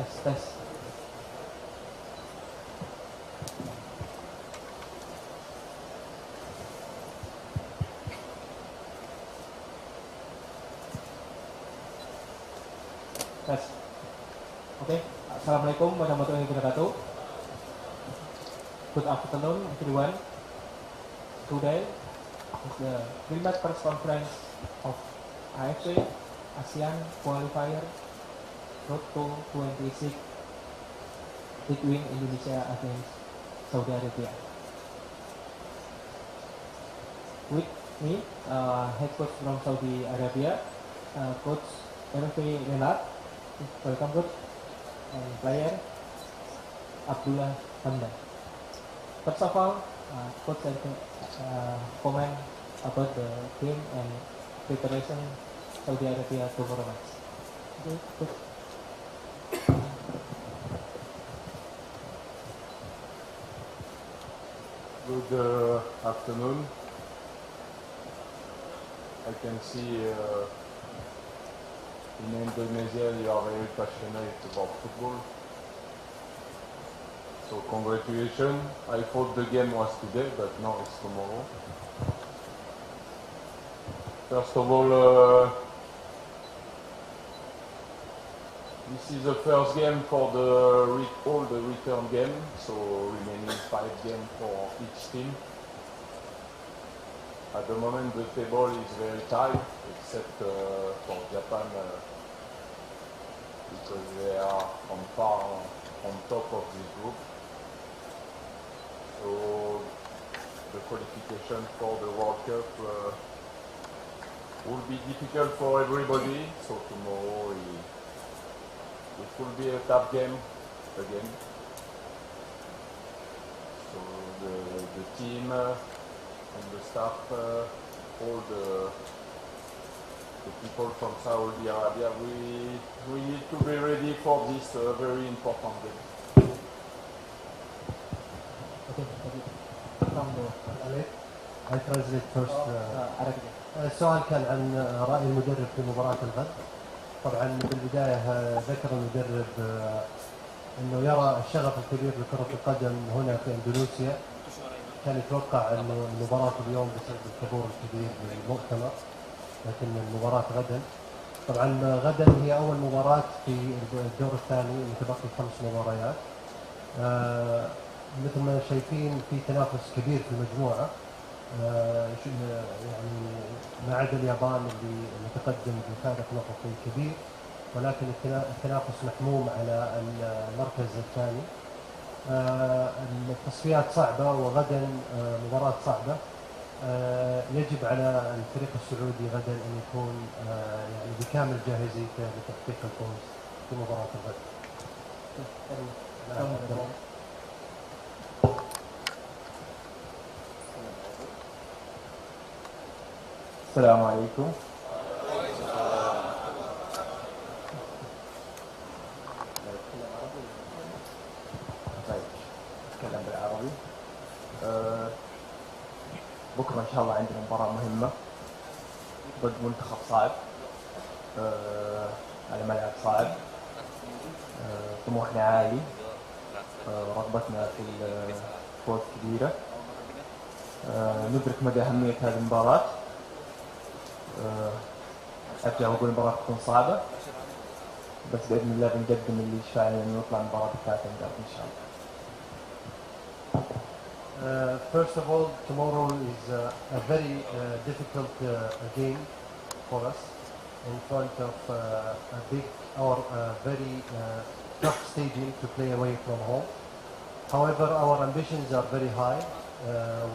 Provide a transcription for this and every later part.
tes. Tes. Oke. Assalamualaikum warahmatullahi wabarakatuh. Good afternoon, everyone. Today is the third press conference of AFC ASEAN Qualifier Road to 26 between Indonesia against Saudi Arabia. With me, head coach from Saudi Arabia, Coach Hervé Renat. Welcome, coach. And player Abdullah Hamdan. First of all, coach can comment about the game and preparation Saudi Arabia tomorrow match. Okay, coach. Good afternoon. I can see in Indonesia you are very passionate about football. So congratulations. I thought the game was today, but no, it's tomorrow. First of all, this is the first game for all the return game, so remaining 5 games for each team. At the moment the table is very tight, except for Japan, because they are on top of this group. So the qualification for the World Cup will be difficult for everybody, so tomorrow it will be a tough game again. So the team and the staff, all the people from Saudi Arabia, we need to be ready for this very important game. Okay, from the I translate first. السؤال كان عن رأي المدرب في مباراة الغد. طبعا بالبداية ذكر المدرب أنه يرى الشغف الكبير لكرة القدم هنا في إندونيسيا. كان يتوقع أنه المباراة اليوم بسبب الحضور الكبير للمؤتمر، لكن المباراة غدا. طبعا غدا هي أول مباراة في الدور الثاني، متبقي 5 مباريات. مثل ما شايفين في تنافس كبير في المجموعة، يعني ما عدا اليابان اللي متقدم بفارق نقطي كبير، ولكن التنافس محموم على المركز الثاني. التصفيات صعبة وغدا مباراة صعبة. يجب على الفريق السعودي غدا أن يكون يعني بكامل جاهزيته لتحقيق الفوز في مباراة الغد. السلام عليكم. أتكلم بالعربي. بكرة إن شاء الله عندنا مباراة مهمة ضد منتخب صعب على ملعب صعب. طموحنا عالي، رغبتنا في الفوز كبيرة. ندرك مدى أهمية هذه المباراة. أرجع وأقول المباراة تكون صعبة، بس بإذن الله بنقدم اللي يشفعنا إنه نطلع المباراة بثلاثة أهداف إن شاء الله. First of all, tomorrow is a very difficult game for us in front of a big or very tough stadium to play away from home. However, our ambitions are very high.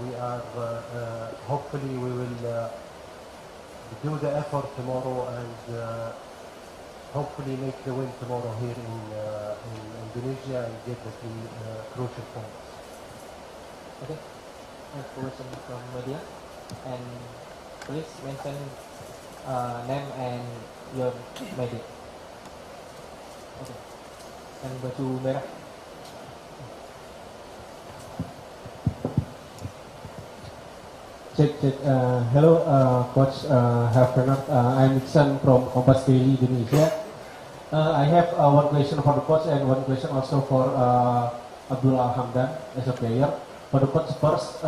We are hopefully we will do the effort tomorrow and hopefully make the win tomorrow here in Indonesia and get the 3 crucial points. Okay, next question from media, and please mention name and your media. Okay, and baju merah. Check. Hello, Coach Hervé Renat. I'm Iksan from KompasTV Indonesia. I have one question for the coach and one question also for Abdullah Hamdan as a player. For the coach first,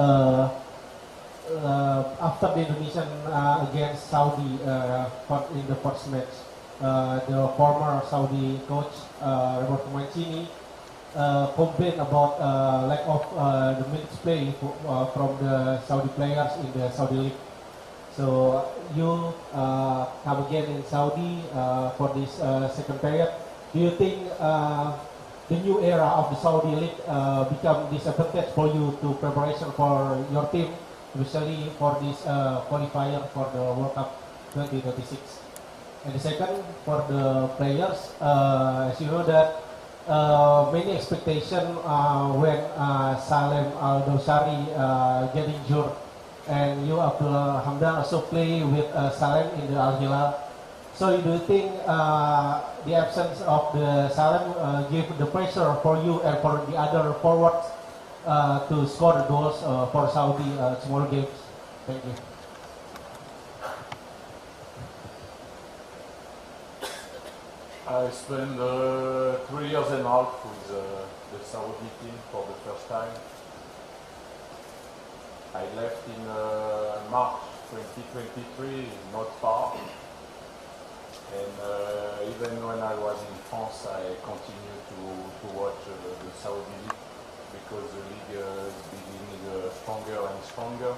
after the Indonesian against Saudi in the first match, the former Saudi coach Roberto Mancini complained about lack of the minutes play from the Saudi players in the Saudi league. So you come again in Saudi for this second period. Do you think the new era of the Saudi league become disadvantage for you to preparation for your team, especially for this qualifier for the World Cup 2026? And the second, for the players, as you know that many expectation when Salem Al-Dosari get injured, and you Abdullah Hamdan also play with Salem in the Al Hilal. So do you think the absence of the Salem give the pressure for you and for the other forwards to score the goals for Saudi tomorrow games? Thank you. I spent 3 years and a half with the Saudi team for the first time. I left in March 2023, not far. And even when I was in France, I continued to watch the Saudi league because the league is beginning stronger and stronger.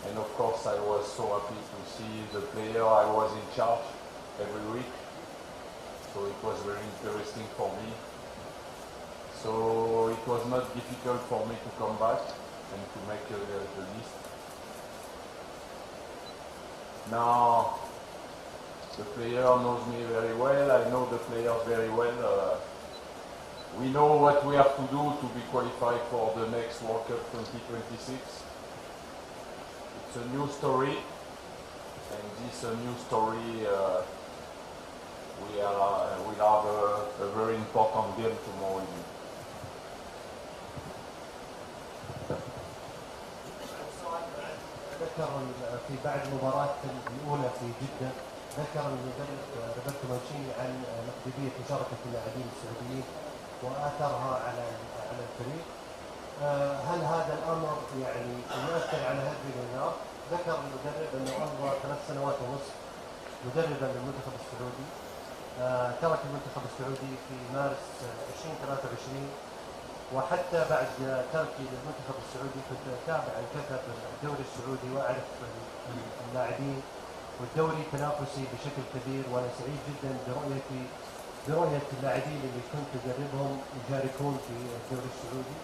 And of course, I was so happy to see the player I was in charge every week. So it was very interesting for me. So it was not difficult for me to come back and to make the list. Now, the player knows me very well, I know the players very well. We know what we have to do to be qualified for the next World Cup 2026. It's a new story, and this new story we'll have a very important game tomorrow evening. ذكر في بعد المباراة الأولى في جدة، ذكر المدرب روبرتو مانشيني عن مقدمية مشاركة اللاعبين السعوديين وآثارها على الفريق. هل هذا الأمر يعني يؤثر على هذه الإنذار؟ ذكر المدرب أنه أمضى 3 سنوات ونصف مدربا للمنتخب السعودي. ترك المنتخب السعودي في مارس 2023، وحتى بعد تركي للمنتخب السعودي كنت أتابع الكثر الدوري السعودي وأعرف اللاعبين، والدوري تنافسي بشكل كبير، وأنا سعيد جدا برؤية اللاعبين اللي كنت أجربهم يشاركون في الدوري السعودي.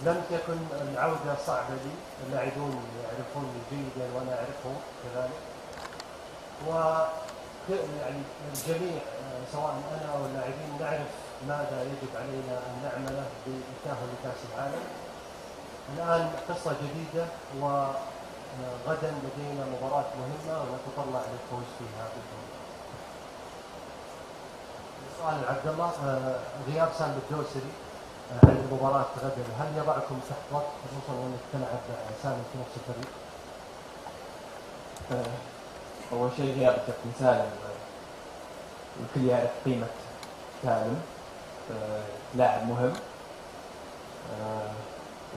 لم تكن العودة صعبة لي، اللاعبون يعرفوني جيدا وأنا أعرفهم كذلك، يعني الجميع سواء أنا أو اللاعبين نعرف ماذا يجب علينا أن نعمله للتأهل لكأس العالم. الآن قصة جديدة، وغدا لدينا مباراة مهمة ونتطلع للفوز فيها بإذن الله. سؤال عبد الله، غياب سالم الدوسري عن المباراة غدا هل يضعكم تحت ضغط، خصوصا وانك تلعب سالم في نفس الفريق؟ أول شيء غياب الكابتن سالم، الكل يعرف قيمة سالم، لاعب مهم،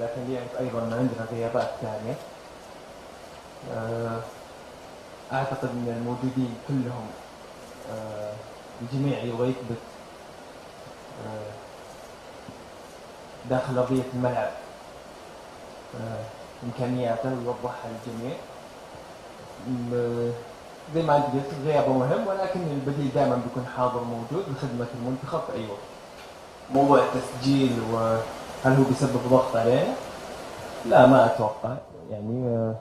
لكن يعرف أيضا أن عندنا غيابات ثانية. أعتقد أن الموجودين كلهم الجميع يبغى يثبت داخل أرضية الملعب إمكانياته ويوضحها للجميع. زي ما أنت قلت غيابه مهم، ولكن البديل دائما بيكون حاضر موجود لخدمة المنتخب في أي وقت. موضوع التسجيل وهل هو بيسبب ضغط علينا؟ لا، ما أتوقع. يعني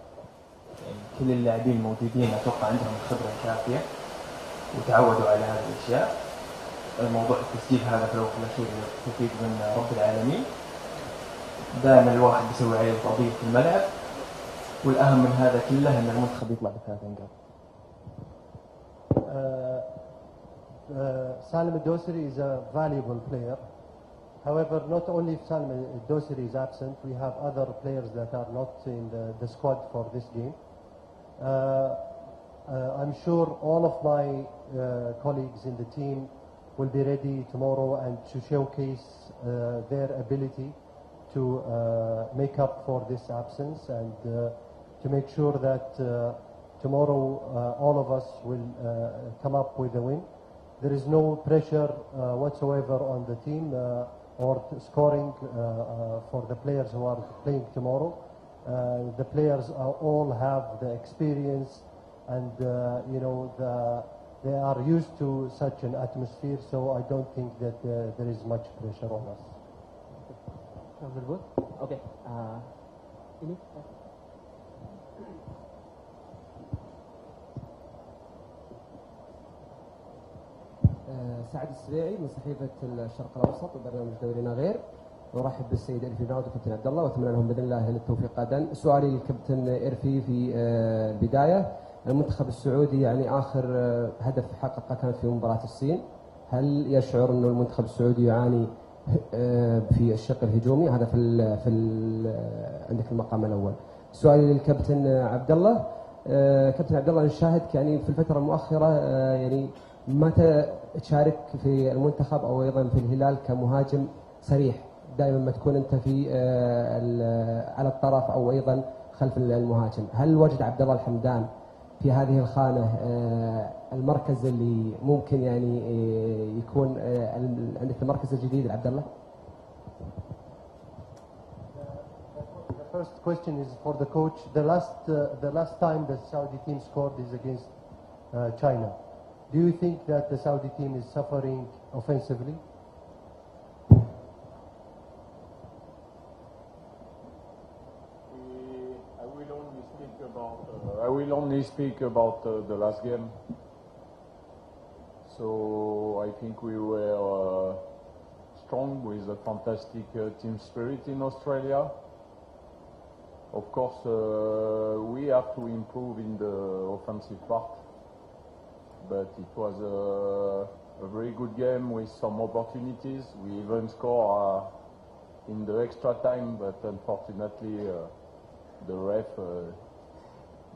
كل اللاعبين الموجودين أتوقع عندهم الخبرة الكافية وتعودوا على هذه الأشياء. موضوع التسجيل هذا في الوقت الأخير توفيق من رب العالمين. دائما الواحد بيسوي عليه قضية في الملعب، والأهم من هذا كله أن المنتخب يطلع ب3 نقاط. Salim Al-Dosari is a valuable player. However, not only if Salim Al-Dosari is absent, we have other players that are not in the squad for this game. I'm sure all of my colleagues in the team will be ready tomorrow and to showcase their ability to make up for this absence and to make sure that tomorrow all of us will come up with a win. There is no pressure whatsoever on the team or scoring for the players who are playing tomorrow. The players all have the experience and they are used to such an atmosphere, so I don't think that there is much pressure on us. Okay. Ini. سعد السبيعي من صحيفة الشرق الأوسط وبرنامج دورينا غير. ارحب بالسيد إرفي معود والكابتن عبد الله واتمنى لهم باذن الله التوفيق غدا. سؤالي للكابتن إرفي في البدايه، المنتخب السعودي يعني اخر هدف حققه كانت في مباراه الصين، هل يشعر انه المنتخب السعودي يعاني في الشق الهجومي؟ هذا عندك المقام الاول. سؤالي للكابتن عبد الله، كابتن عبد الله نشاهدك يعني في الفتره المؤخره يعني متى تشارك في المنتخب او ايضا في الهلال كمهاجم صريح، دائما ما تكون انت في على الطرف او ايضا خلف المهاجم، هل وجد عبد الله الحمدان في هذه الخانه المركز اللي ممكن يعني يكون عندك المركز الجديد لعبد الله؟ The first question is for the coach. The last time the Saudi team scored is against China. Do you think that the Saudi team is suffering offensively? I will only speak about the last game. So I think we were strong with a fantastic team spirit in Australia. Of course, we have to improve in the offensive part, but it was a very good game with some opportunities. We even scored in the extra time, but unfortunately the ref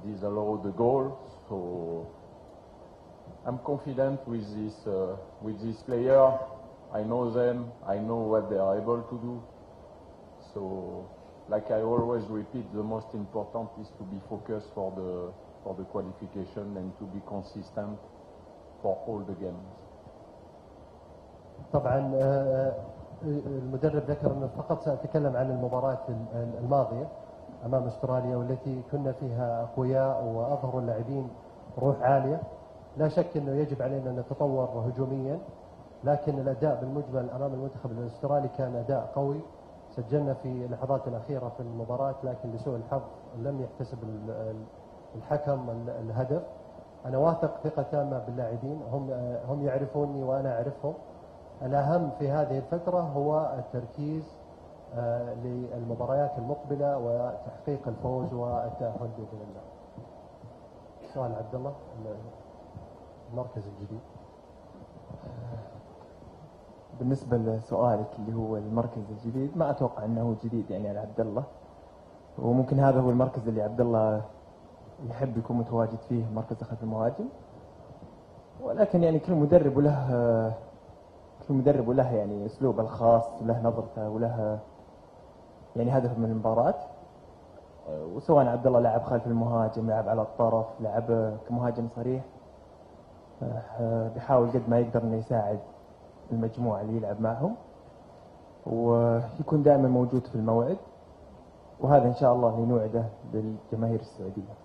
disallowed the goal. So I'm confident with this player. I know them. I know what they are able to do. So, like I always repeat, the most important is to be focused for the qualification and to be consistent for all the games. طبعا المدرب ذكر انه فقط سأتكلم عن المباراة الماضية امام استراليا والتي كنا فيها اقوياء واظهروا اللاعبين روح عالية. لا شك انه يجب علينا ان نتطور هجوميا، لكن الاداء بالمجمل امام المنتخب الاسترالي كان اداء قوي. سجلنا في اللحظات الاخيرة في المباراة، لكن لسوء الحظ لم يحتسب الحكم الهدف. انا واثق ثقة تامة باللاعبين، هم يعرفوني وانا اعرفهم. الاهم في هذه الفترة هو التركيز للمباريات المقبلة وتحقيق الفوز والتأهل بإذن الله. سؤال عبد الله، المركز الجديد. بالنسبة لسؤالك اللي هو المركز الجديد، ما أتوقع أنه هو جديد يعني على عبد الله، وممكن هذا هو المركز اللي عبد الله يحب يكون متواجد فيه، مركز خلف المهاجم. ولكن يعني كل مدرب وله يعني أسلوبه الخاص وله نظرته وله يعني هدف من المباراة. وسواء عبد الله لعب خلف المهاجم، لعب على الطرف، لعب كمهاجم صريح، بيحاول قد ما يقدر انه يساعد المجموعة اللي يلعب معهم ويكون دائما موجود في الموعد، وهذا ان شاء الله اللي نوعده بالجماهير السعودية.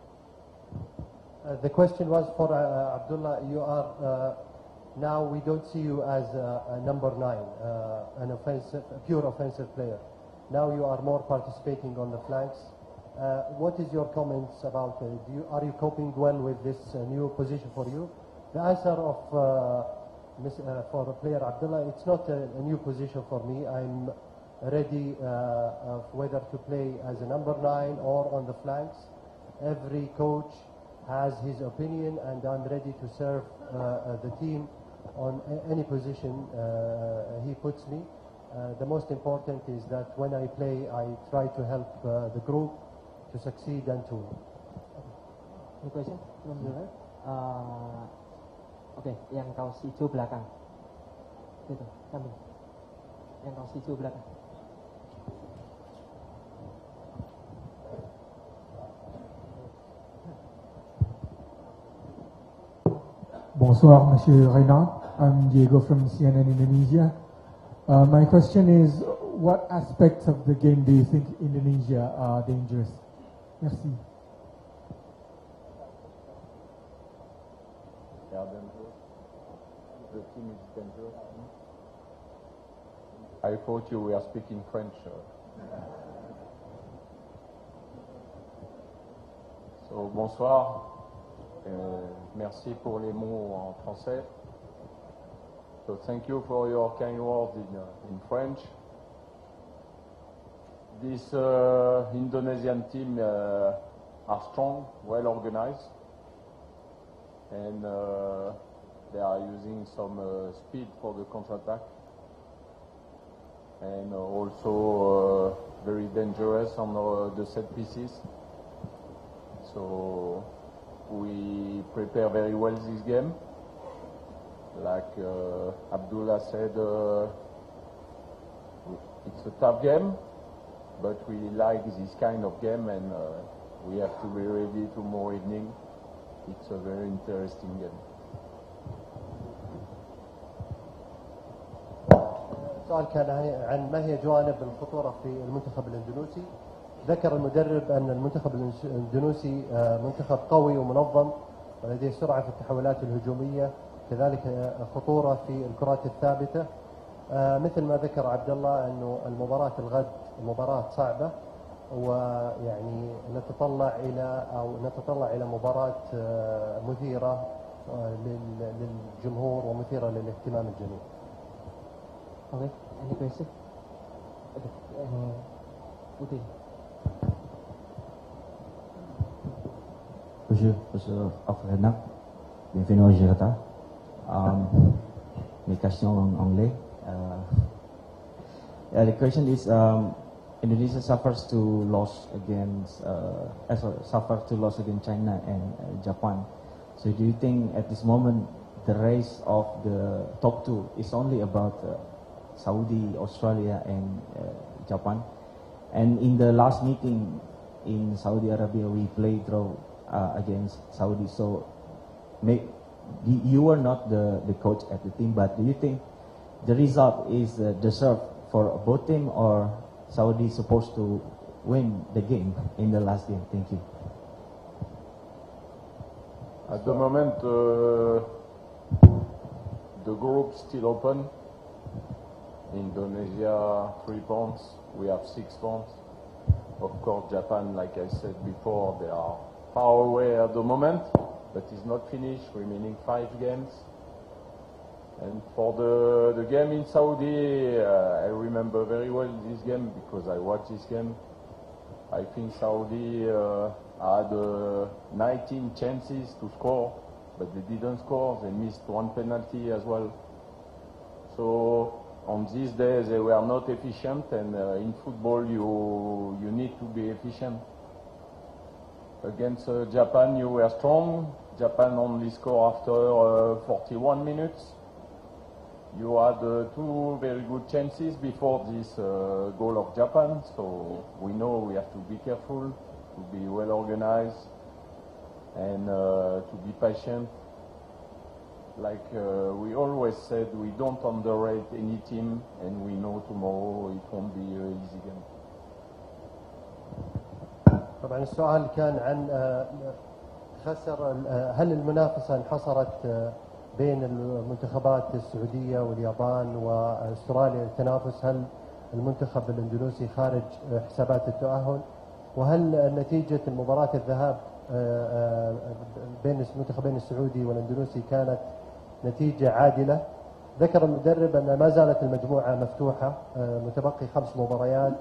The question was for Abdullah. You are now we don't see you as a number 9, an offensive, a pure offensive player. Now you are more participating on the flanks. What is your comments about are you coping well with this new position for you? The answer of for player Abdullah, it's not a new position for me. I'm ready whether to play as a number 9 or on the flanks. Every coach has his opinion, and I'm ready to serve the team on any position he puts me. The most important is that when I play, I try to help the group to succeed and to win. Any question? Oke, yang kaos hijau belakang. Itu, sambung. Yang kaos hijau belakang. Bonsoir, Monsieur Reynard. I'm Diego from CNN Indonesia. My question is, what aspects of the game do you think Indonesia are dangerous? Merci. They are dangerous. The team is dangerous. I thought you were speaking French. So, bonsoir. Merci pour les mots en français. So thank you for your kind words in French. This Indonesian team are strong, well organized, and they are using some speed for the counter-attack, and also very dangerous on the set pieces. So we prepare very well this game. Like Abdullah said, it's a tough game, but we like this kind of game, and we have to be ready tomorrow evening. It's a very interesting game. السؤال كان عن ما هي جوانب الخطورة في المنتخب الإندونيسي. ذكر المدرب أن المنتخب الإندونيسي منتخب قوي ومنظم ولديه سرعة في التحولات الهجومية، كذلك خطورة في الكرات الثابتة. مثل ما ذكر عبد الله أنه المباراة الغد مباراة صعبة، ويعني نتطلع إلى مباراة مثيرة للجمهور ومثيرة للاهتمام الجميع. Oke, any question? Putih. Bonjour, Afrenak. Bienvenue au Jakarta. Mes questions en anglais. The question is, Indonesia suffers to loss against China and Japan. So do you think at this moment the race of the top two is only about Saudi, Australia, and Japan? And in the last meeting in Saudi Arabia, we played draw against Saudi. So you were not the coach at the team, but do you think the result is deserved for both team, or Saudi supposed to win the game in the last game? Thank you. At the moment, the group still open. Indonesia 3 points, we have 6 points. Of course, Japan, like I said before, they are far away at the moment, but it's not finished, remaining 5 games. And for the game in Saudi, I remember very well this game because I watched this game. I think Saudi had 19 chances to score, but they didn't score. They missed 1 penalty as well. So on these days they were not efficient, and in football you need to be efficient. Against Japan you were strong. Japan only scored after 41 minutes. You had 2 very good chances before this goal of Japan, so we know we have to be careful, to be well organized, and to be patient. Like we always said, we don't underrate any team, and we know tomorrow it won't be an easy game. طبعا السؤال كان عن هل المنافسة انحصرت بين المنتخبات السعودية واليابان واستراليا للتنافس؟ هل المنتخب الاندونيسي خارج حسابات التأهل؟ وهل نتيجة المباراة الذهاب بين المنتخبين السعودي والاندونيسي كانت نتيجة عادلة؟ ذكر المدرب أن ما زالت المجموعة مفتوحة، متبقي 5 مباريات،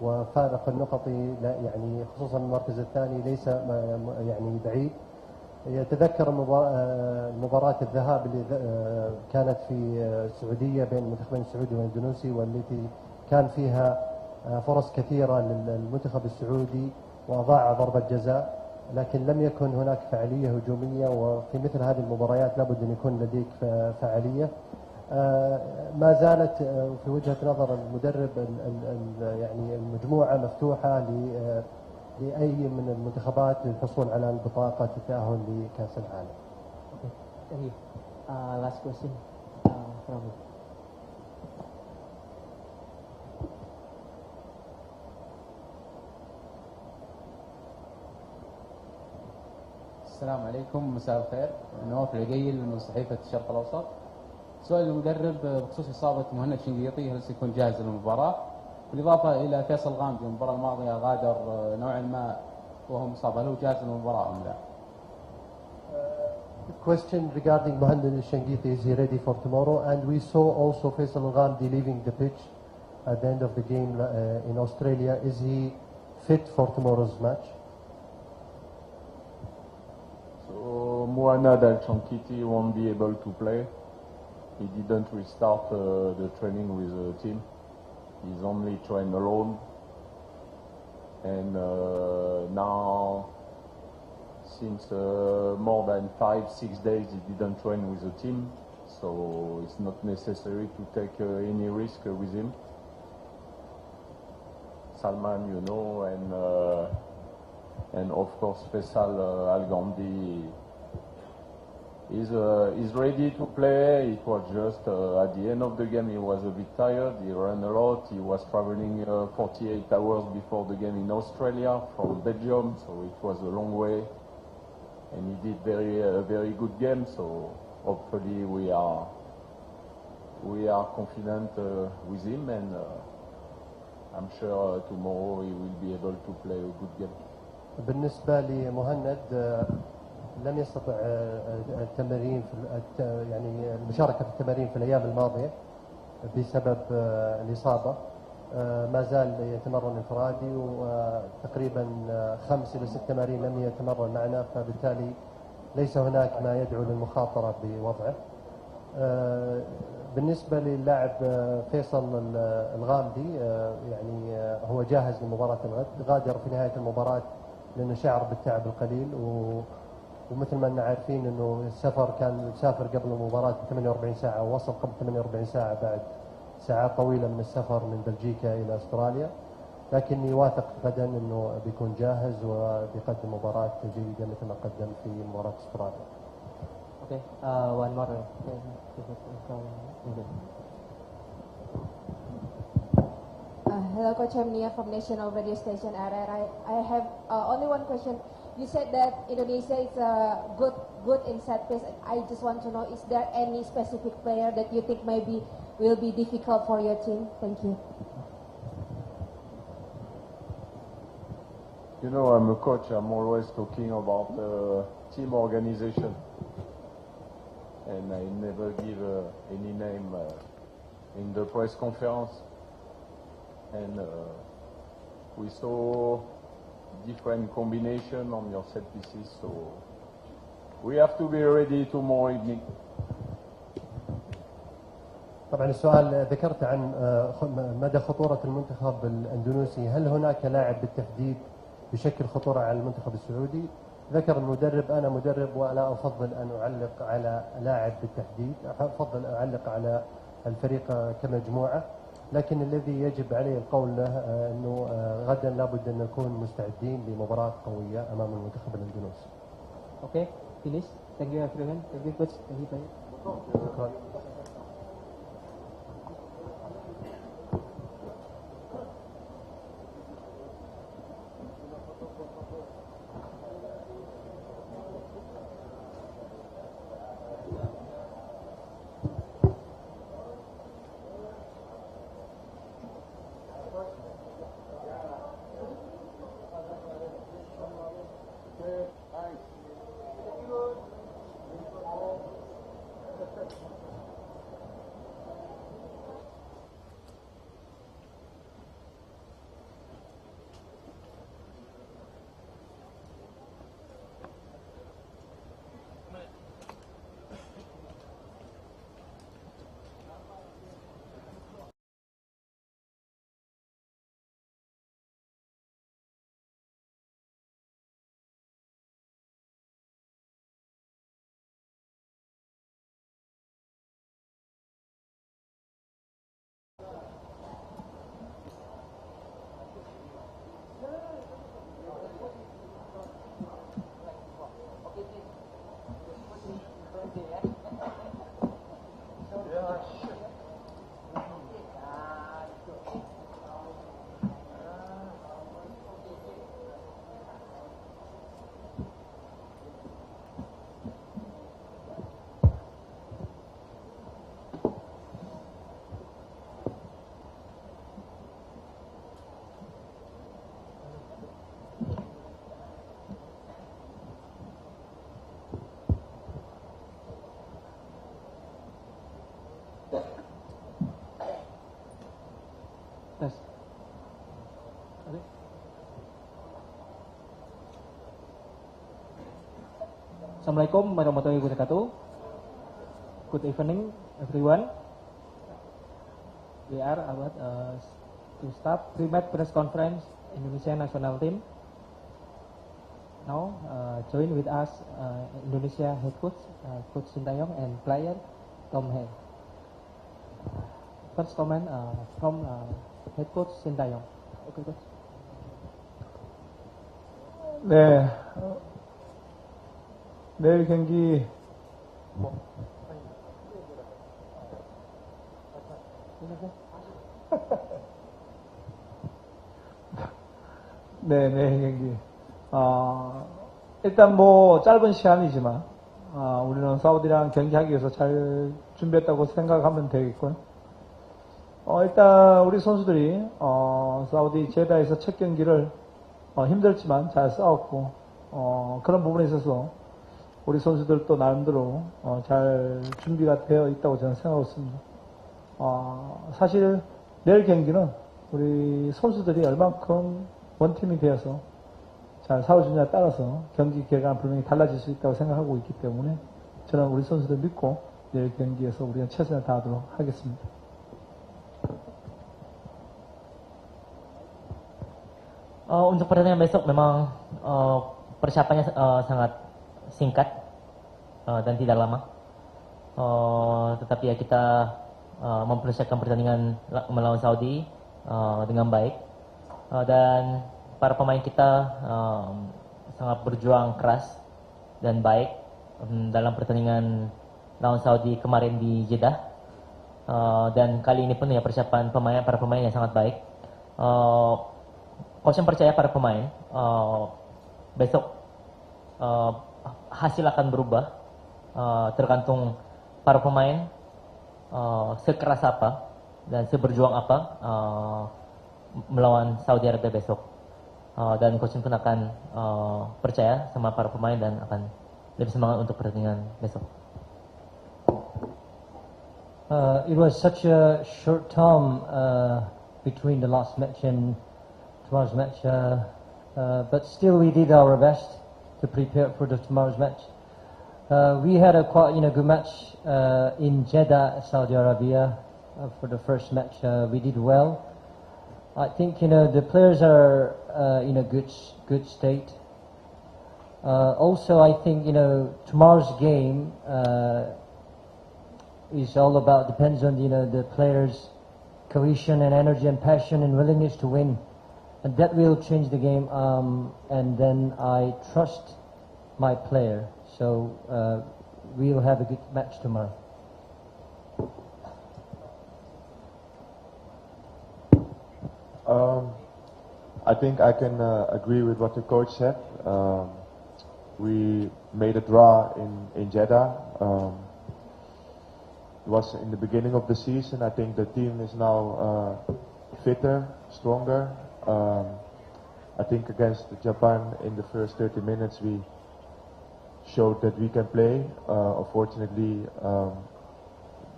وفارق النقطي يعني خصوصا المركز الثاني ليس يعني بعيد. يتذكر مباراة الذهاب اللي كانت في السعودية بين المنتخبين السعودي والاندونيسي، والتي كان فيها فرص كثيرة للمنتخب السعودي وأضاع ضربة جزاء. لكن لم يكن هناك فعالية هجومية، وفي مثل هذه المباريات لابد أن يكون لديك فعالية. ما زالت في وجهة نظر المدرب يعني المجموعة مفتوحة لأي من المنتخبات للحصول على بطاقة التأهل لكأس العالم. Okay, thank you. Last question from you. السلام عليكم، مساء الخير. نواف العقيل من صحيفة الشرق الأوسط. سؤال المدرب بخصوص إصابة مهند شنقيطي، هل سيكون جاهز للمباراة؟ بالإضافة إلى فيصل غامدي المباراة الماضية غادر نوعا ما وهو مصاب، هل هو جاهز للمباراة أم لا؟ Question regarding Mohamed Shangiti, is he ready for tomorrow? And we saw also Faisal Ghamdi leaving the pitch at the end of the game in Australia. Is he fit for tomorrow's match? So Mohamed Al-Shankiti won't be able to play. He didn't restart the training with the team. He's only trained alone. And now, since more than 5-6 days, he didn't train with the team. So it's not necessary to take any risk with him. Salman, you know, and of course Faisal Al-Ghamdi is ready to play. It was just at the end of the game he was a bit tired. He ran a lot. He was traveling 48 hours before the game in Australia from Belgium, so it was a long way. And he did a very good game. So hopefully we are confident with him, and I'm sure tomorrow he will be able to play a good game. بالنسبة لمهند لم يستطع التمرين يعني المشاركة في التمارين في الأيام الماضية بسبب الإصابة. ما زال يتمرن انفرادي، وتقريبا 5 إلى 6 تمارين لم يتمرن معنا، فبالتالي ليس هناك ما يدعو للمخاطرة بوضعه. بالنسبة للاعب فيصل الغامدي يعني هو جاهز لمباراة الغد. غادر في نهاية المباراة لأنه شعر بالتعب القليل، ومثل ما أننا عارفين أنه السفر كان سافر قبل المباراة ب 48 ساعة، ووصل قبل 48 ساعة بعد ساعات طويلة من السفر من بلجيكا إلى أستراليا. لكني واثق غدا أنه بيكون جاهز وبيقدم مباراة جيدة مثل ما قدم في مباراة أستراليا. Okay, one more. Hello, Coach. I'm Nia from National Radio Station RRI. I have only one question. You said that Indonesia is good in set piece. I just want to know, is there any specific player that you think maybe will be difficult for your team? Thank you. You know, I'm a coach. I'm always talking about team organization, and I never give any name in the press conference. And we saw different combination on your set pieces, so we have to be ready tomorrow evening. طبعا السؤال ذكرت عن مدى خطورة المنتخب الأندونيسي. هل هناك لاعب بالتحديد بشكل خطورة على المنتخب السعودي؟ ذكر المدرب: أنا مدرب ولا أفضل أن أعلق على لاعب بالتحديد، أفضل أعلق على الفريق كمجموعة. لكن الذي يجب عليه القول له أنه غدا لابد أن نكون مستعدين لمباراة قوية أمام المنتخب الأندونيسي. Okay, finish. Thank you everyone. Thank you coach. Thank you. شكرا. Tes. Oke. Assalamualaikum warahmatullahi wabarakatuh. Good evening, everyone. We are about to start pre-match press conference Indonesia national team. Now, join with us Indonesia head coach, Coach Sintayong, and player Tom He. First comment from head coach Sintayong. Okay, coach. 네, 내일 경기 네, 내일 경기. 일단 뭐 짧은 시간이지만 우리는 사우디랑 경기하기 위해서 잘 준비했다고 생각하면 되겠고요. 일단 우리 선수들이 사우디 제다에서 첫 경기를 힘들지만 잘 싸웠고 그런 부분에 있어서 우리 선수들도 나름대로 잘 준비가 되어 있다고 저는 생각하고 있습니다. 사실 내일 경기는 우리 선수들이 얼만큼 원팀이 되어서 잘 싸워주냐에 따라서 경기 결과는 분명히 달라질 수 있다고 생각하고 있기 때문에 저는 우리 선수들 믿고 내일 경기에서 우리는 최선을 다하도록 하겠습니다. Untuk pertandingan besok memang persiapannya sangat singkat dan tidak lama. Tetapi ya kita mempersiapkan pertandingan melawan Saudi dengan baik dan para pemain kita sangat berjuang keras dan baik dalam pertandingan lawan Saudi kemarin di Jeddah dan kali ini pun ya persiapan para pemain yang sangat baik. Coach percaya para pemain besok hasil akan berubah tergantung para pemain sekeras apa dan seberjuang apa melawan Saudi Arabia besok. Dan coach pun akan percaya sama para pemain dan akan lebih semangat untuk pertandingan besok. It was such a short time between the last match and tomorrow's match, but still we did our best to prepare for the tomorrow's match. We had a quite good match in Jeddah, Saudi Arabia, for the first match. We did well. I think the players are in a good state. Also, I think tomorrow's game is all about depends on the players' cohesion and energy and passion and willingness to win. And that will change the game, and then I trust my player. So we'll have a good match tomorrow. I think I can agree with what the coach said. We made a draw in Jeddah. It was in the beginning of the season. I think the team is now fitter, stronger. I think against Japan in the first 30 minutes we showed that we can play. Unfortunately,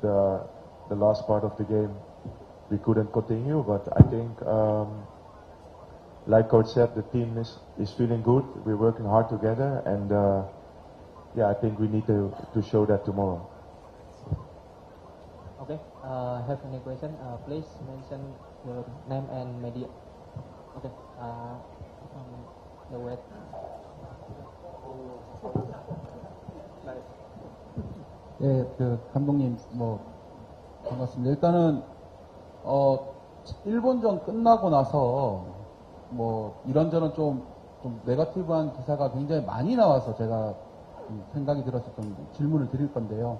the last part of the game we couldn't continue, but I think like coach said, the team is feeling good. We're working hard together, and yeah, I think we need to show that tomorrow. Okay, have any question? Please mention your name and media. Okay, the wait. 예, 감독님 반갑습니다. 일단은 일본전 끝나고 나서 이런저런 좀 네거티브한 기사가 굉장히 많이 나와서 제가 생각이 들어서 좀 질문을 드릴 건데요.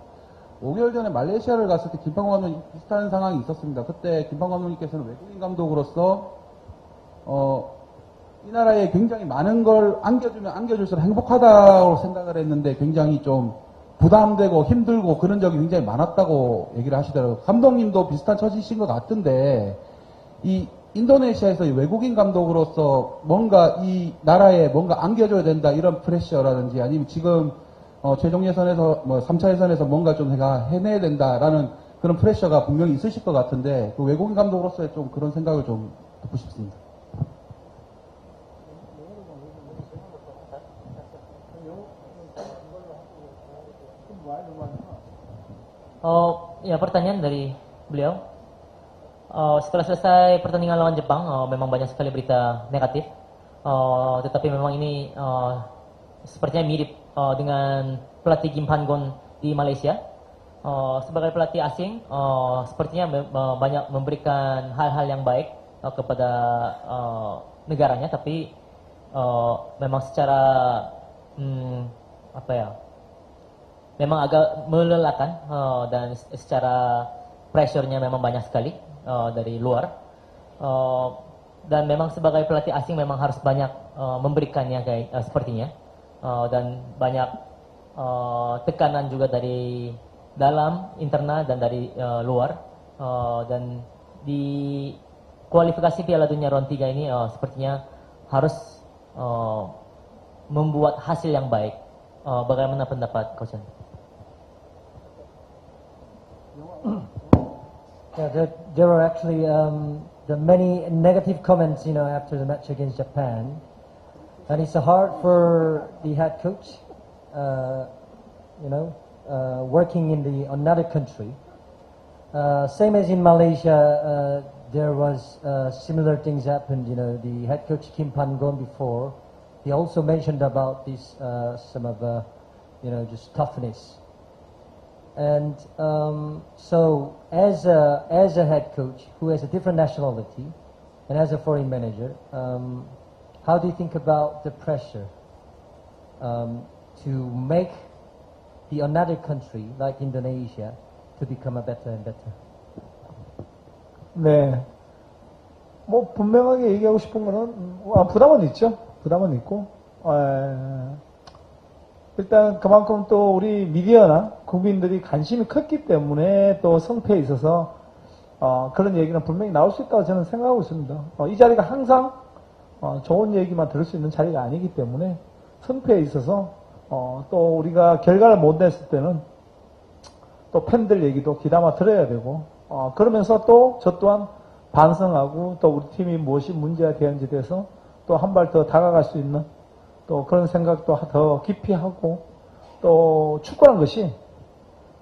5개월 전에 말레이시아를 갔을 때 김판국 감독님 비슷한 상황이 있었습니다. 그때 김판국 감독님께서는 외국인 감독으로서 이 나라에 굉장히 많은 걸 안겨주면 안겨줄수록 행복하다고 생각을 했는데 굉장히 좀 부담되고 힘들고 그런 적이 굉장히 많았다고 얘기를 하시더라고요. 감독님도 비슷한 처지신 것 같은데 이 인도네시아에서 외국인 감독으로서 뭔가 이 나라에 뭔가 안겨줘야 된다 이런 프레셔라든지 아니면 지금 최종 예선에서 3차 예선에서 뭔가 좀 해내야 된다라는 그런 프레셔가 분명히 있으실 것 같은데 그 외국인 감독으로서의 좀 그런 생각을 좀 듣고 싶습니다. Ya pertanyaan dari beliau. Setelah selesai pertandingan lawan Jepang, memang banyak sekali berita negatif. Tetapi memang ini sepertinya mirip dengan pelatih Kim Pan-gon di Malaysia. Sebagai pelatih asing, sepertinya banyak memberikan hal-hal yang baik kepada negaranya, tapi memang secara memang agak melelahkan dan secara pressure-nya memang banyak sekali dari luar. Dan memang sebagai pelatih asing memang harus banyak memberikannya kayak sepertinya, dan banyak tekanan juga dari dalam, internal dan dari luar. Dan di kualifikasi Piala Dunia round 3 ini sepertinya harus membuat hasil yang baik. Bagaimana pendapat Coach? Yeah, there were actually the many negative comments, after the match against Japan, and it's hard for the head coach, working in another country. Same as in Malaysia, there was similar things happened. The head coach Kim Pan-gon before, he also mentioned about this some of just toughness. And so as a head coach who has a different nationality and as a foreign manager, how do you think about the pressure to make another country like Indonesia to become a better and better? 네. 뭐 분명하게 얘기하고 싶은 거는 부담은 있죠. 부담은 있고 일단 그만큼 또 우리 미디어나 국민들이 관심이 컸기 때문에 또 성패에 있어서 그런 얘기는 분명히 나올 수 있다고 저는 생각하고 있습니다. 이 자리가 항상 좋은 얘기만 들을 수 있는 자리가 아니기 때문에 성패에 있어서 또 우리가 결과를 못 냈을 때는 또 팬들 얘기도 귀담아 들어야 되고 그러면서 또 저 또한 반성하고 또 우리 팀이 무엇이 문제가 되었는지에 대해서 또 한 발 더 다가갈 수 있는 또 그런 생각도 더 깊이 하고 또 축구라는 것이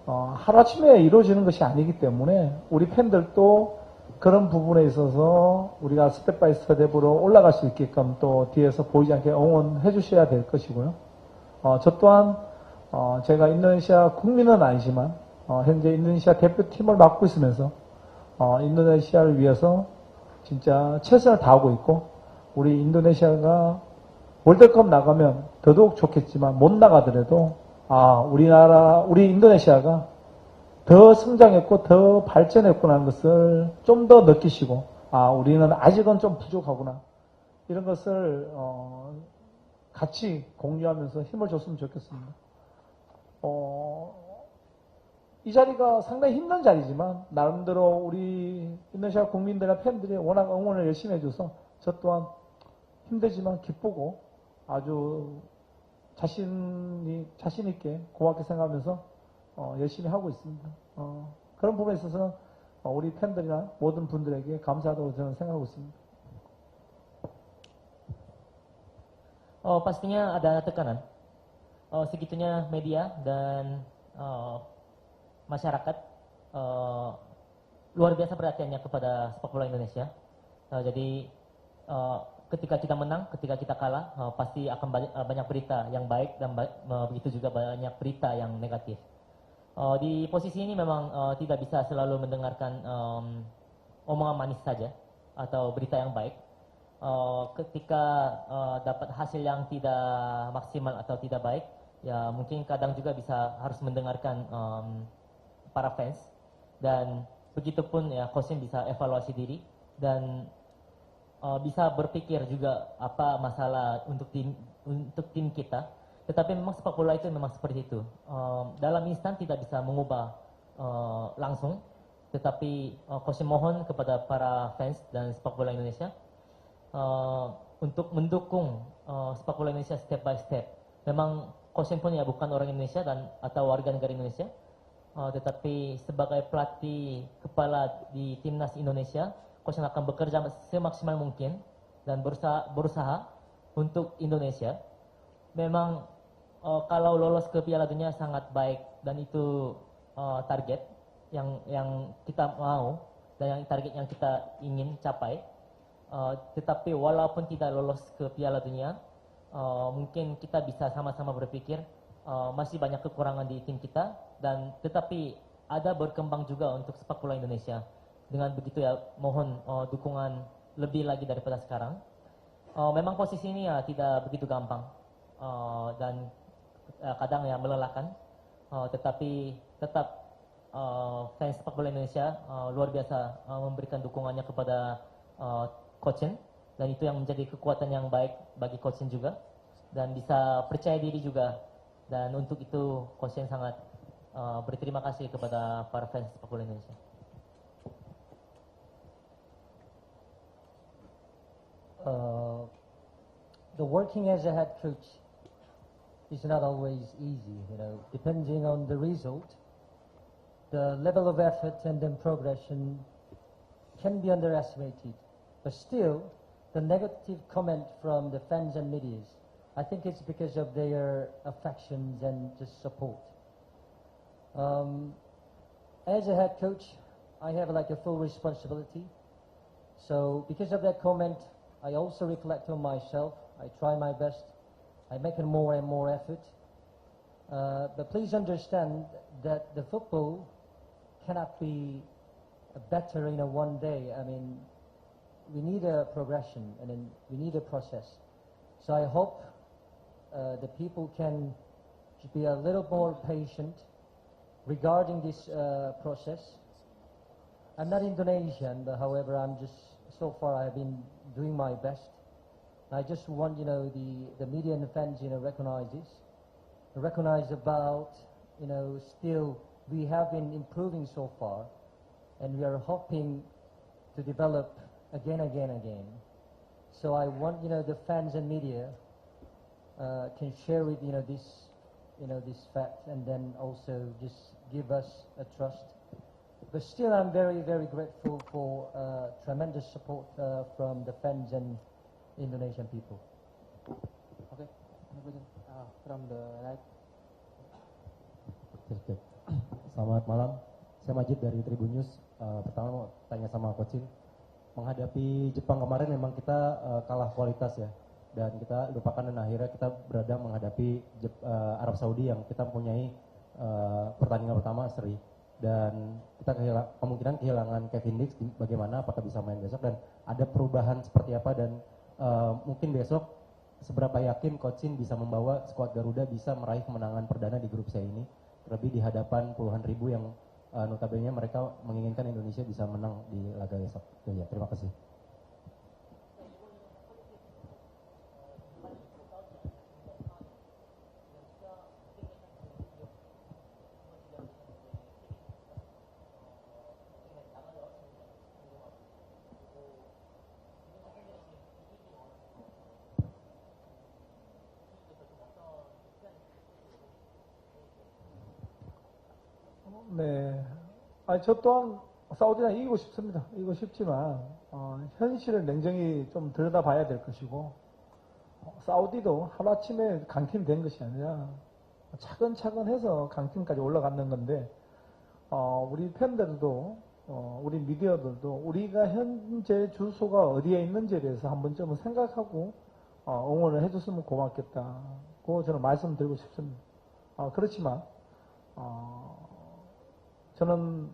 하루아침에 이루어지는 것이 아니기 때문에 우리 팬들도 그런 부분에 있어서 우리가 스텝 바이 스텝으로 올라갈 수 있게끔 또 뒤에서 보이지 않게 응원해 주셔야 될 것이고요. 저 또한 제가 인도네시아 국민은 아니지만 현재 인도네시아 대표팀을 맡고 있으면서 인도네시아를 위해서 진짜 최선을 다하고 있고 우리 인도네시아가 월드컵 나가면 더더욱 좋겠지만 못 나가더라도 우리 인도네시아가 더 성장했고 더 발전했구나 하는 것을 좀 더 느끼시고 우리는 아직은 좀 부족하구나 이런 것을 같이 공유하면서 힘을 줬으면 좋겠습니다. 이 자리가 상당히 힘든 자리지만 나름대로 우리 인도네시아 국민들과 팬들이 워낙 응원을 열심히 해줘서 저 또한 힘들지만 기쁘고 아주 자신 있게 고맙게 생각하면서 열심히 하고 있습니다. 그런 부분에 있어서는 우리 팬들이나 모든 분들에게 감사하다고 저는 생각하고 있습니다. Pastinya ada tekanan. Segitunya media dan masyarakat luar biasa perhatiannya kepada sepak bola Indonesia. Jadi ketika kita menang, ketika kita kalah, pasti akan banyak berita yang baik dan begitu juga banyak berita yang negatif. Di posisi ini memang tidak bisa selalu mendengarkan omongan manis saja atau berita yang baik. Ketika dapat hasil yang tidak maksimal atau tidak baik, ya mungkin kadang juga harus mendengarkan para fans, dan begitupun ya coach bisa evaluasi diri dan bisa berpikir juga apa masalah untuk tim kita. Tetapi memang sepak bola itu memang seperti itu. Dalam instan tidak bisa mengubah langsung, tetapi coach mohon kepada para fans dan sepak bola Indonesia untuk mendukung sepak bola Indonesia step by step. Memang coach pun ya bukan orang Indonesia atau warga negara Indonesia, tetapi sebagai pelatih kepala di Timnas Indonesia, coach akan bekerja semaksimal mungkin dan berusaha untuk Indonesia. Memang kalau lolos ke Piala Dunia sangat baik dan itu target yang kita mau dan yang target yang kita ingin capai. Tetapi walaupun tidak lolos ke Piala Dunia, mungkin kita bisa sama-sama berpikir masih banyak kekurangan di tim kita, dan tetapi ada berkembang juga untuk sepak bola Indonesia. Dengan begitu ya, mohon dukungan lebih lagi daripada sekarang. Memang posisi ini ya tidak begitu gampang dan kadang ya melelahkan, tetapi tetap fans sepak bola Indonesia luar biasa memberikan dukungannya kepada coachin, dan itu yang menjadi kekuatan yang baik bagi coachin juga, dan bisa percaya diri juga. Dan untuk itu coachin sangat berterima kasih kepada para fans sepak bola Indonesia. The working as a head coach is not always easy, depending on the result. The level of effort and then progression can be underestimated. But still, the negative comment from the fans and medias, I think it's because of their affections and just support. As a head coach, I have like a full responsibility. So because of that comment, I also reflect on myself. I try my best. I make more and more effort. But please understand that the football cannot be better in one day. I mean, we need a progression and then we need a process. So I hope the people can be a little more patient regarding this process. I'm not Indonesian, but however, so far I've been doing my best. I just want, the media and the fans, recognize this. Recognize about, still we have been improving so far, and we are hoping to develop again. So I want, the fans and media can share with, this fact, and then also just give us a trust. But still, I'm very, very grateful for tremendous support from the fans and Indonesian people. Okay, from the right. Selamat malam, saya Majid dari Tribun News. Pertama mau tanya sama Coachin, menghadapi Jepang kemarin memang kita kalah kualitas ya, dan kita lupakan dan akhirnya kita berada menghadapi Arab Saudi yang kita mempunyai pertandingan pertama seri, dan kita kemungkinan kehilangan Kevin Dix. Bagaimana, apakah bisa main besok dan ada perubahan seperti apa, dan mungkin besok seberapa yakin Coachin bisa membawa skuad Garuda bisa meraih kemenangan perdana di grup C ini, terlebih di hadapan puluhan ribu yang notabene mereka menginginkan Indonesia bisa menang di laga besok. Ya, terima kasih. 네. 저 또한 사우디랑 이기고 싶습니다. 이기고 싶지만, 현실을 냉정히 좀 들여다봐야 될 것이고, 사우디도 하루아침에 강팀 된 것이 아니라 차근차근 해서 강팀까지 올라가는 건데, 우리 팬들도, 우리 미디어들도 우리가 현재 주소가 어디에 있는지에 대해서 한 번쯤은 생각하고, 응원을 해줬으면 고맙겠다고 저는 말씀드리고 싶습니다. 그렇지만, 저는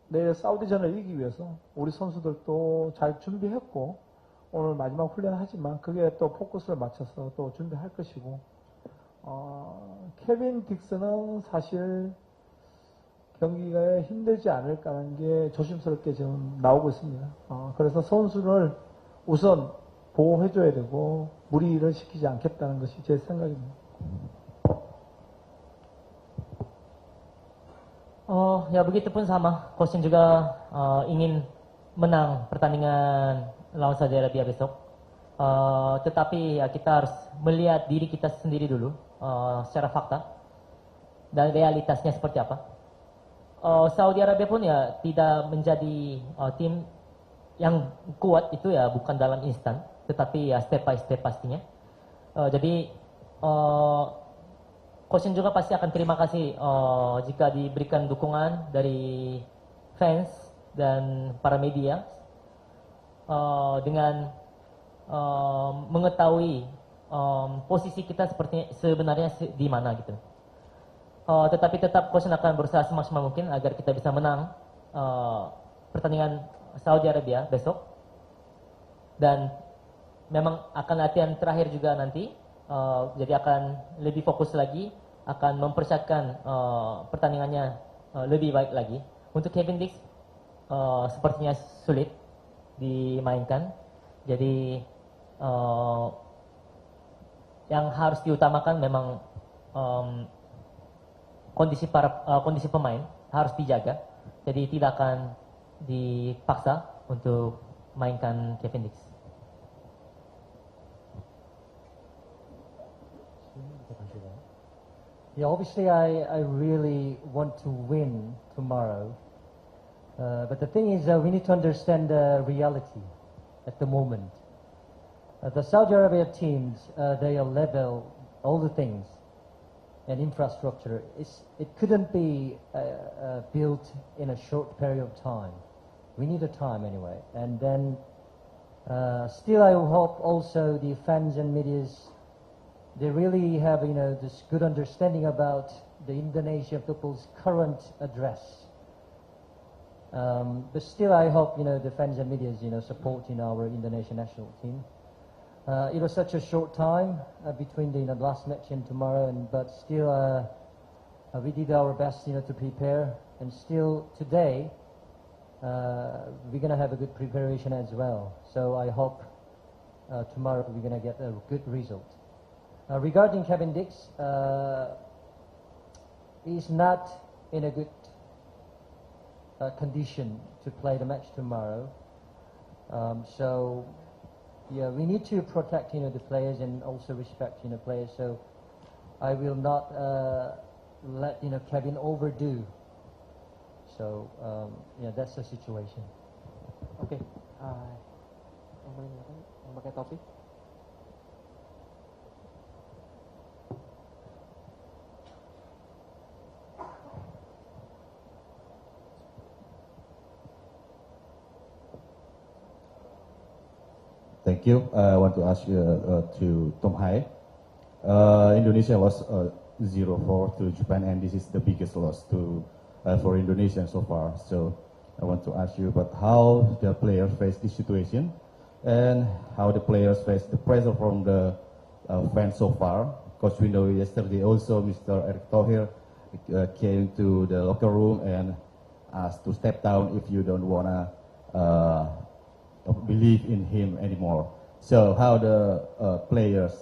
내일 사우디전을 이기기 위해서 우리 선수들도 잘 준비했고, 오늘 마지막 훈련하지만 그게 또 포커스를 맞춰서 또 준비할 것이고, 케빈 딕스는 사실 경기가 힘들지 않을까 하는 게 조심스럽게 지금 나오고 있습니다. 그래서 선수를 우선 보호해줘야 되고 무리를 시키지 않겠다는 것이 제 생각입니다. Ya begitupun sama, Coachin juga ingin menang pertandingan lawan Saudi Arabia besok. Tetapi ya kita harus melihat diri kita sendiri dulu secara fakta dan realitasnya seperti apa. Saudi Arabia pun ya tidak menjadi tim yang kuat itu ya bukan dalam instan, tetapi ya step by step pastinya. Jadi coach juga pasti akan terima kasih jika diberikan dukungan dari fans dan para media dengan mengetahui posisi kita sebenarnya di mana gitu. Tetapi tetap coach akan berusaha semaksimal mungkin agar kita bisa menang pertandingan Saudi Arabia besok. Dan memang akan latihan terakhir juga nanti, jadi akan lebih fokus lagi, akan mempersiapkan pertandingannya lebih baik lagi. Untuk Kevin Dix sepertinya sulit dimainkan, jadi yang harus diutamakan memang kondisi pemain harus dijaga, jadi tidak akan dipaksa untuk mainkan Kevin Dix. Yeah, obviously I really want to win tomorrow, but the thing is we need to understand the reality at the moment. The Saudi Arabia teams, they are level, all the things, and infrastructure. It couldn't be built in a short period of time. We need a time anyway. And then still I hope also the fans and medias, they really have, this good understanding about the Indonesian people's current address. But still I hope, the fans and medias, supporting our Indonesian national team. It was such a short time between the last match and tomorrow, but still we did our best, to prepare. And still today, we're going to have a good preparation as well. So I hope tomorrow we're going to get a good result. Regarding Kevin Dix, he's not in a good condition to play the match tomorrow. So yeah, we need to protect, the players and also respect, players. So I will not let, Kevin overdo. So yeah, that's the situation. Oke, yang pakai topi. Thank you. I want to ask you to Tom Hai. Indonesia lost 0-4 to Japan, and this is the biggest loss for Indonesia so far. So I want to ask you about how the players face this situation and how the players face the pressure from the fans so far. Because we know yesterday also Mr. Erick Thohir came to the locker room and asked to step down if you don't want to believe in him anymore. So how the players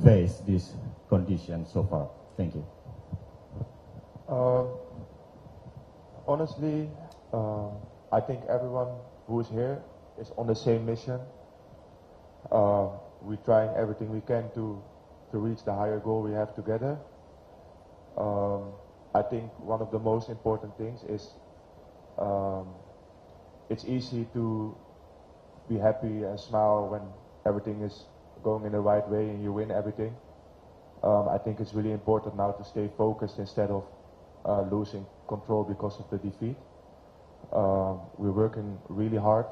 face this condition so far? Thank you. Honestly, I think everyone who is here is on the same mission. We're trying everything we can to reach the higher goal we have together. I think one of the most important things is it's easy to be happy and smile when everything is going in the right way and you win everything. I think it's really important now to stay focused instead of losing control because of the defeat. We're working really hard,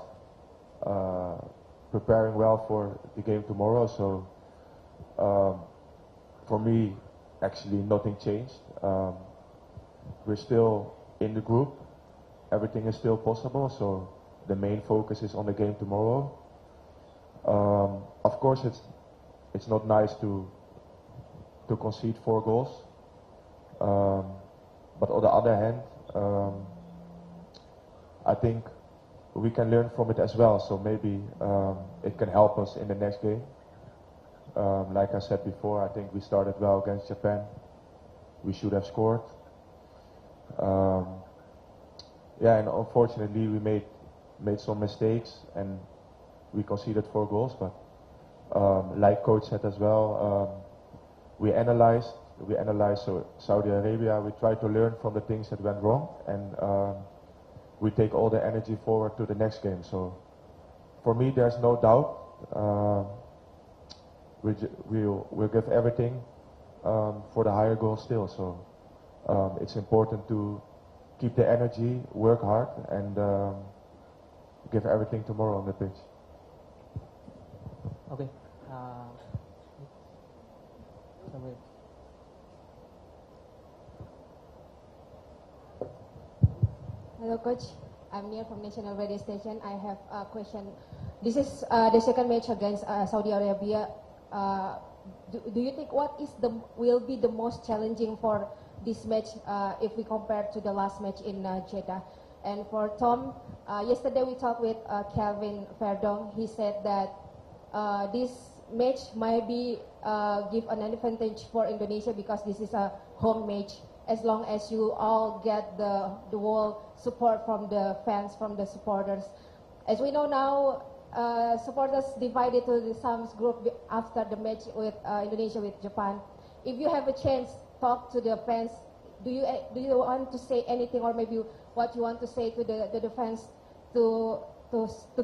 preparing well for the game tomorrow. So for me, actually nothing changed. We're still in the group. Everything is still possible, so the main focus is on the game tomorrow. Of course, it's not nice to concede 4 goals, but on the other hand, I think we can learn from it as well. So maybe it can help us in the next game. Like I said before, I think we started well against Japan. We should have scored. Yeah, and unfortunately we made some mistakes and we conceded 4 goals. But like coach said as well, we analyzed we analyze Saudi Arabia. We try to learn from the things that went wrong, and we take all the energy forward to the next game. So for me, there's no doubt. We'll give everything for the higher goal still. So it's important to keep the energy, work hard, and give everything tomorrow on the pitch. Okay. Hello, Coach. I'm Nia from National Radio Station. I have a question. This is the second match against Saudi Arabia. Do you think what will be the most challenging for this match if we compare to the last match in Jeddah? And for Tom, yesterday we talked with Kelvin Verdong. He said that this match might be give an advantage for Indonesia because this is a home match. As long as you all get the whole support from the fans, from the supporters. As we know now, supporters divided to some group after the match with Indonesia with Japan. If you have a chance, talk to the fans. Do you want to say anything, or maybe what you want to say to the fans to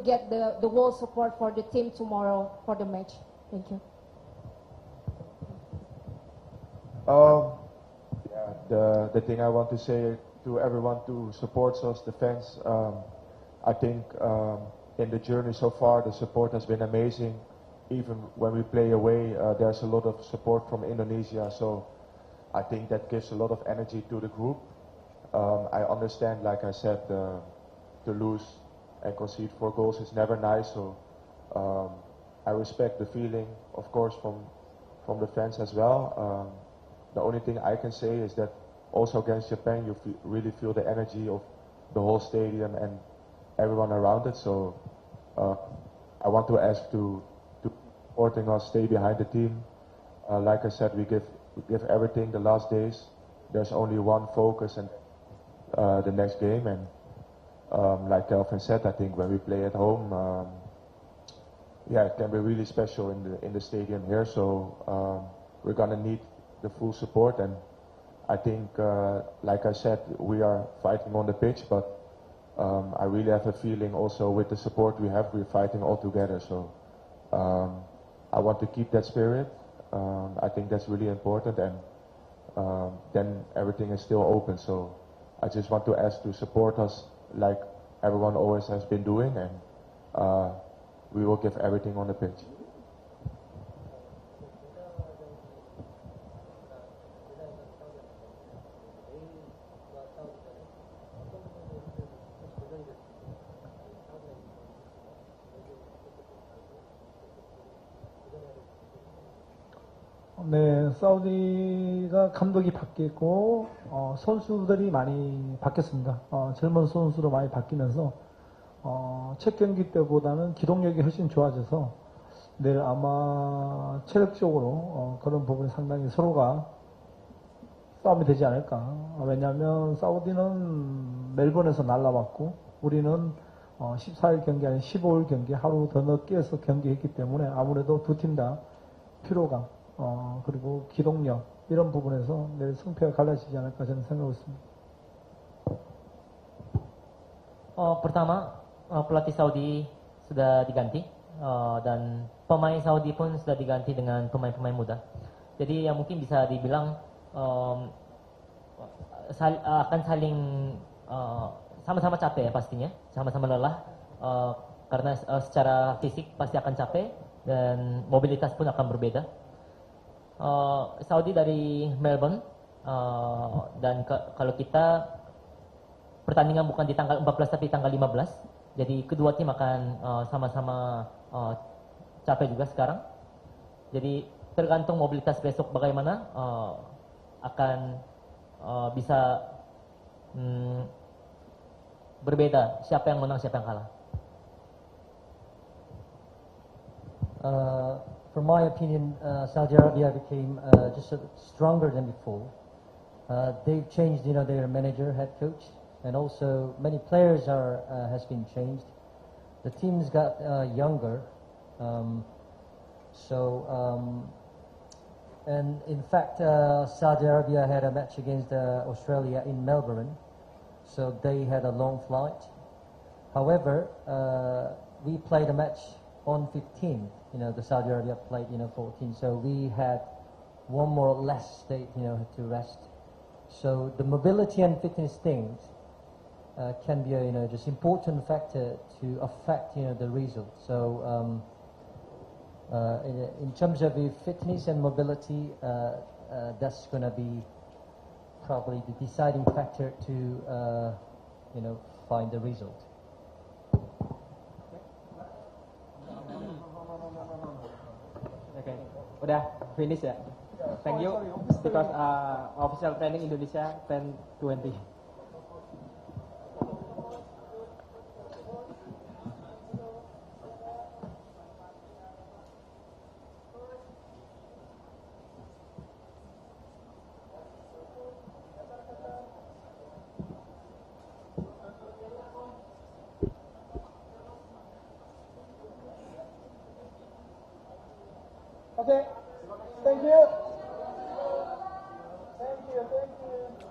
get the whole support for the team tomorrow for the match? Thank you. The thing I want to say to everyone who supports us, the fans, I think in the journey so far, the support has been amazing. Even when we play away, there's a lot of support from Indonesia. So I think that gives a lot of energy to the group. I understand, like I said, to lose and concede 4 goals is never nice. So I respect the feeling, of course, from the fans as well. The only thing I can say is that also against Japan, you really feel the energy of the whole stadium and everyone around it. So I want to ask to supporting us, stay behind the team. Like I said, we give everything the last days. There's only one focus, and the next game. And like Kelvin said, I think when we play at home, it can be really special in the stadium here. So we're gonna need the full support, and I think, like I said, we are fighting on the pitch, but I really have a feeling also with the support we have, we're fighting all together. So I want to keep that spirit. I think that's really important, and then everything is still open. So I just want to ask to support us like everyone always has been doing, and we will give everything on the pitch. 네, 사우디가 감독이 바뀌었고 선수들이 많이 바뀌었습니다. 젊은 선수로 많이 바뀌면서 첫 경기 때보다는 기동력이 훨씬 좋아져서 내일 아마 체력적으로 그런 부분이 상당히 서로가 싸움이 되지 않을까. 왜냐하면 사우디는 멜번에서 날라왔고 우리는 14일 경기 아닌 15일 경기 하루 더 늦게 해서 경기했기 때문에 아무래도 두 팀 다 피로감 그리고 기동력 이런 부분에서 내일 승패가 갈라지지 않을까 저는 생각하고 있습니다. Pertama, pelatih Saudi sudah diganti dan pemain Saudi pun sudah diganti dengan pemain-pemain muda. Jadi yang mungkin bisa dibilang akan saling sama-sama capek ya pastinya, sama-sama lelah karena secara fisik pasti akan capek dan mobilitas pun akan berbeda. Saudi dari Melbourne dan kalau kita pertandingan bukan di tanggal 14 tapi tanggal 15, jadi kedua tim akan sama-sama capek juga sekarang. Jadi tergantung mobilitas besok bagaimana akan bisa berbeda siapa yang menang siapa yang kalah. From my opinion, Saudi Arabia became just stronger than before. They've changed, their manager, head coach, and also many players has been changed. The teams got younger, so And in fact, Saudi Arabia had a match against Australia in Melbourne, so they had a long flight. However, we played a match on 15. The Saudi Arabia played 14, so we had one more less day to rest. So the mobility and fitness things can be a just important factor to affect the result. So in terms of the fitness and mobility, that's going to be probably the deciding factor to find the result. Okay, udah finish ya. Thank you because official training Indonesia 10:20. Okay, thank you. Thank you, thank you.